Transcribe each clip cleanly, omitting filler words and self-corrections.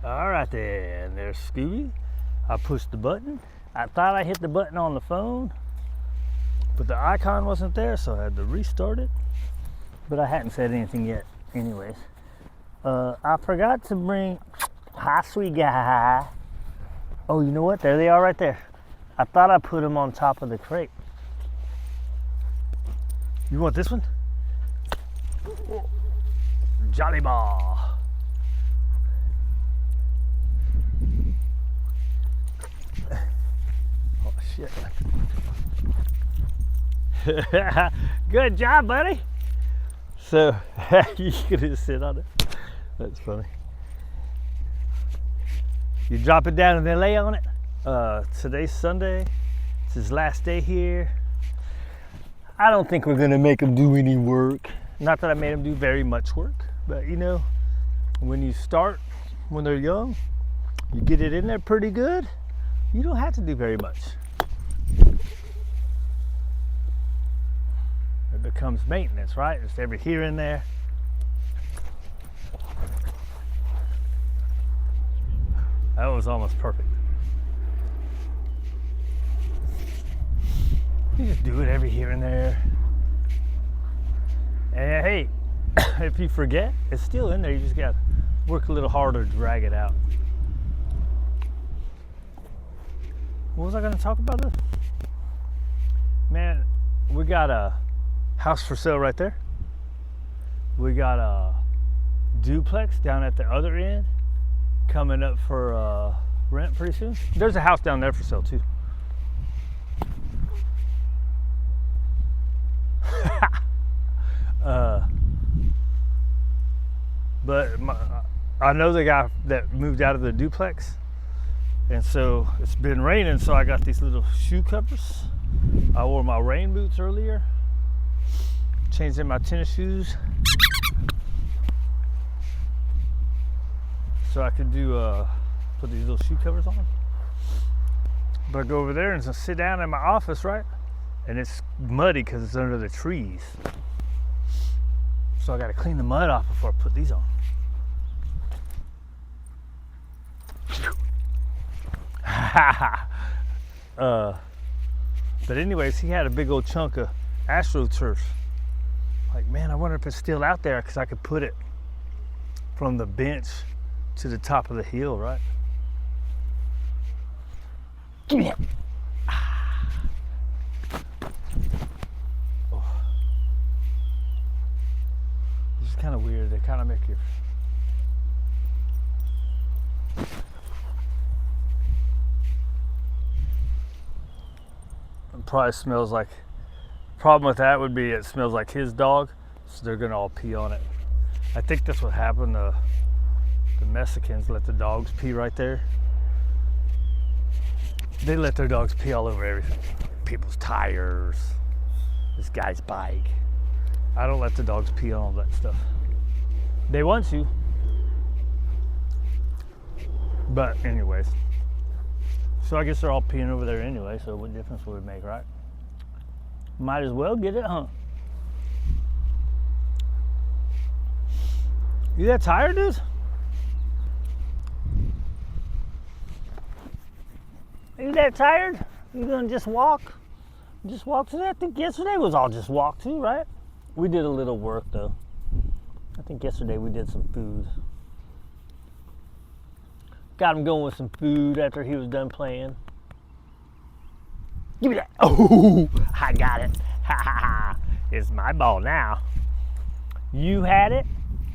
All right then, there's Scooby. I pushed the button. I thought I hit the button on the phone, but the icon wasn't there, so I had to restart it. But I hadn't said anything yet anyways. I forgot to bring, hi sweet guy. Oh, you know what? There they are right there. I thought I put them on top of the crate. You want this one? Jolly ball. Oh shit. Good job, buddy. So you could just sit on it. That's funny. You drop it down and then lay on it. Today's Sunday. It's his last day here. I don't think we're gonna make him do any work. Not that I made him do very much work, but you know, when you start when they're young, you get it in there pretty good, you don't have to do very much. It becomes maintenance, right? It's every here and there. That was almost perfect. You just do it every here and there. And hey, if you forget, it's still in there. You just gotta work a little harder to drag it out. What was I gonna talk about this? Man, we got a house for sale right there. We got a duplex down at the other end coming up for rent pretty soon. There's a house down there for sale too. But I know the guy that moved out of the duplex, and so it's been raining, so I got these little shoe covers. I wore my rain boots earlier, changed in my tennis shoes so I could do put these little shoe covers on. But I go over there and sit down in my office, right? And it's muddy because it's under the trees. So I got to clean the mud off before I put these on. But anyways, he had a big old chunk of AstroTurf. Like, man, I wonder if it's still out there because I could put it from the bench to the top of the hill, right? Give me that. Kind of weird. They kind of make you. It probably smells like. Problem with that would be it smells like his dog, so they're gonna all pee on it. I think that's what happened. The Mexicans let the dogs pee right there. They let their dogs pee all over everything. People's tires. This guy's bike. I don't let the dogs pee on all that stuff. They want to. But anyways. So I guess they're all peeing over there anyway, so what difference would it make, right? Might as well get it, huh? You that tired, dude? You that tired? You gonna just walk? Just walk today? I think yesterday was all just walk too, right? We did a little work though. I think yesterday we did some food. Got him going with some food after he was done playing. Give me that. Oh, I got it. Ha ha ha. It's my ball now. You had it.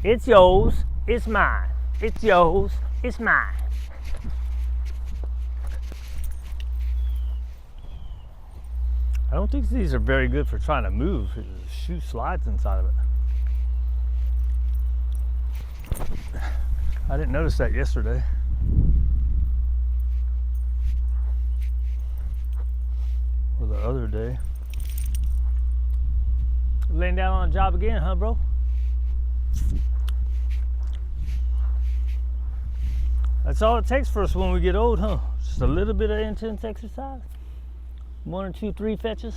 It's yours. It's mine. It's yours. It's mine. I don't think these are very good for trying to move. The shoe slides inside of it. I didn't notice that yesterday. Or the other day. Laying down on a job again, huh, bro? That's all it takes for us when we get old, huh? Just a little bit of intense exercise. 1 or 2, 3 fetches.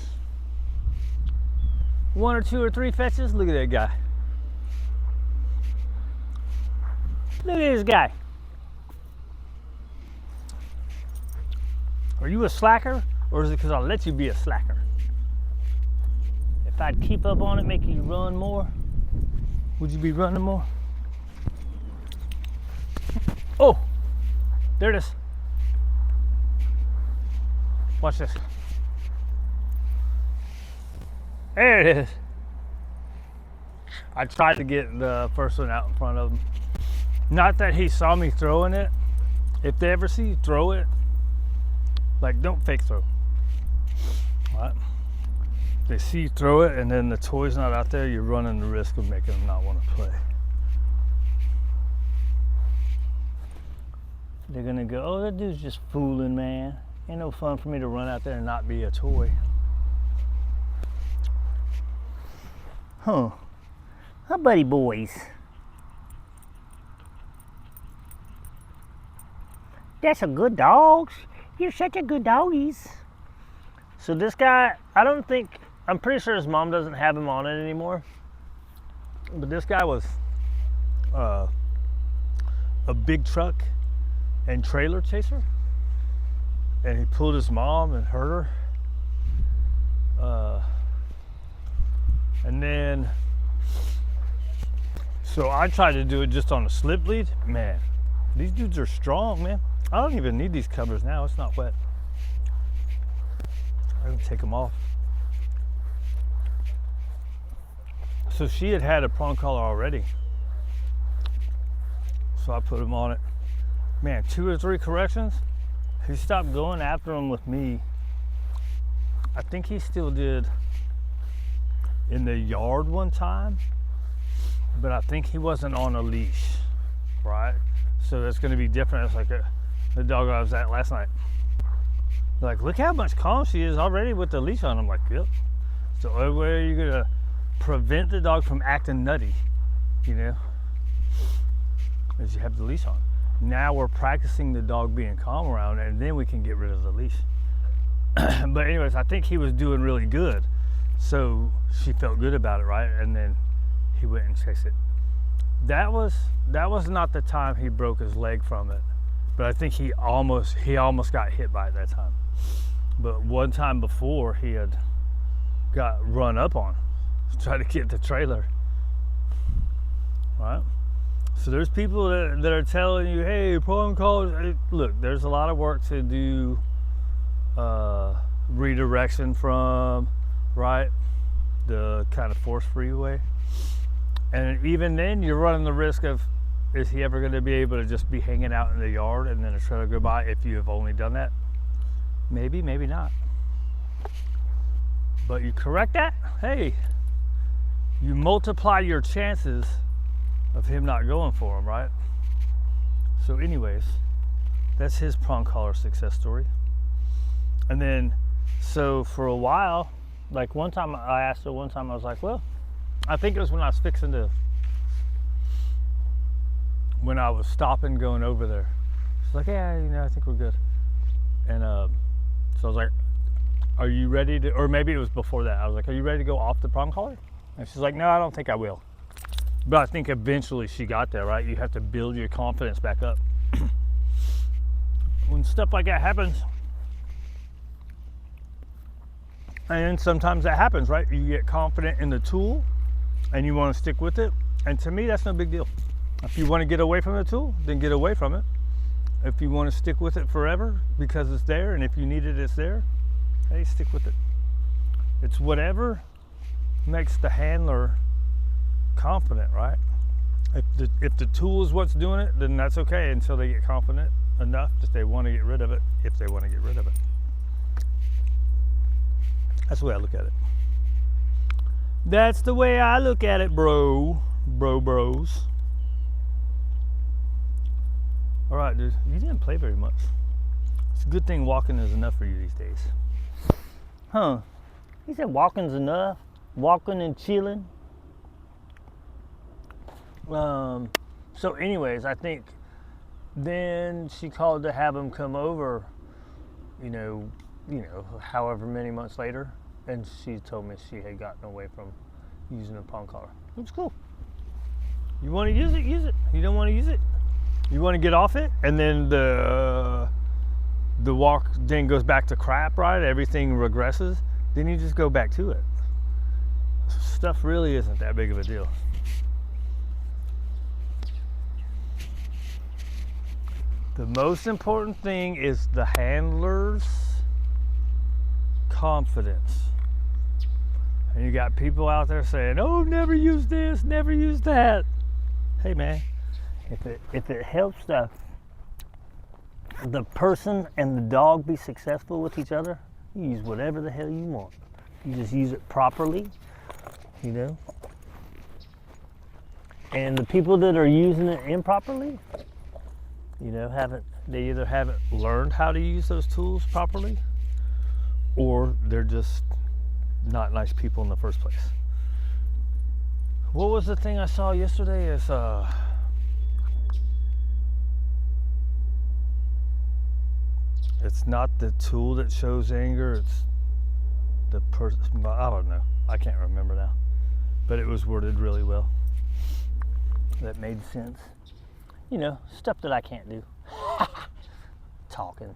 1 or 2 or 3 fetches. Look at that guy. Look at this guy. Are you a slacker, or is it because I let you be a slacker? If I'd keep up on it, make you run more, would you be running more? Oh, there it is. Watch this. There it is. I tried to get the first one out in front of him. Not that he saw me throwing it. If they ever see you throw it, like, don't fake throw. Right? They see you throw it and then the toy's not out there, you're running the risk of making them not want to play. They're gonna go, oh, that dude's just fooling, man. Ain't no fun for me to run out there and not be a toy. Huh. Hi, buddy boys. That's a good dogs. You're such a good doggies. So this guy, I'm pretty sure his mom doesn't have him on it anymore. But this guy was a big truck and trailer chaser. And he pulled his mom and hurt her. And then, so I tried to do it just on a slip lead. Man, these dudes are strong, man. I don't even need these covers now, it's not wet. I'm gonna take them off. So she had a prong collar already. So I put him on it. Man, 2 or 3 corrections. He stopped going after him with me. I think he still did in the yard one time, but I think he wasn't on a leash, right? So that's gonna be different. It's like the dog I was at last night. Like, look how much calm she is already with the leash on. I'm like, yep. So the only way you're gonna prevent the dog from acting nutty, you know, is you have the leash on. Now we're practicing the dog being calm around, and then we can get rid of the leash. But anyways, I think he was doing really good. So she felt good about it, right? And then he went and chased it. That was not the time he broke his leg from it, but I think he almost got hit by it that time. But one time before, he had got run up on, trying to get the trailer. Right? So there's people that are telling you, hey, prong collars. Look, there's a lot of work to do redirection from, right, the kind of force-free way. And even then, you're running the risk of, is he ever going to be able to just be hanging out in the yard and then a trailer go by if you have only done that? Maybe, maybe not. But you correct that, hey, you multiply your chances of him not going for him, right? So anyways, that's his prong collar success story. And then, so for a while, like one time I asked her, I was like, well, I think it was when I was when I was stopping going over there. She's like, yeah, you know, I think we're good. And so I was like, are you ready to, or maybe it was before that. I was like, are you ready to go off the prong collar? And she's like, no, I don't think I will. But I think eventually she got there, right? You have to build your confidence back up. When stuff like that happens, and sometimes that happens, right? You get confident in the tool and you want to stick with it. And to me, that's no big deal. If you want to get away from the tool, then get away from it. If you want to stick with it forever because it's there, and if you need it, it's there, hey, stick with it. It's whatever makes the handler confident, right? If the tool is what's doing it, then that's okay until they get confident enough that they want to get rid of it, if they want to get rid of it. That's the way I look at it. That's the way I look at it, bros. All right, dude, you didn't play very much. It's a good thing walking is enough for you these days. Huh? He said walking's enough. Walking and chilling. So anyways, I think then she called to have him come over, you know, however many months later, and she told me she had gotten away from using a prong collar. It's cool. You want to use it, use it. You don't want to use it, you want to get off it. And then the the walk then goes back to crap, right? Everything regresses. Then you just go back to it. Stuff really isn't that big of a deal. The most important thing is the handler's confidence. And you got people out there saying, oh, never use this, never use that. Hey man, if it helps the person and the dog be successful with each other, you use whatever the hell you want. You just use it properly, you know. And the people that are using it improperly, you know, they either haven't learned how to use those tools properly, or they're just not nice people in the first place. What was the thing I saw yesterday? Is it's not the tool that shows anger, it's the person. I don't know. I can't remember now. But it was worded really well. That made sense. You know, stuff that I can't do. Talking.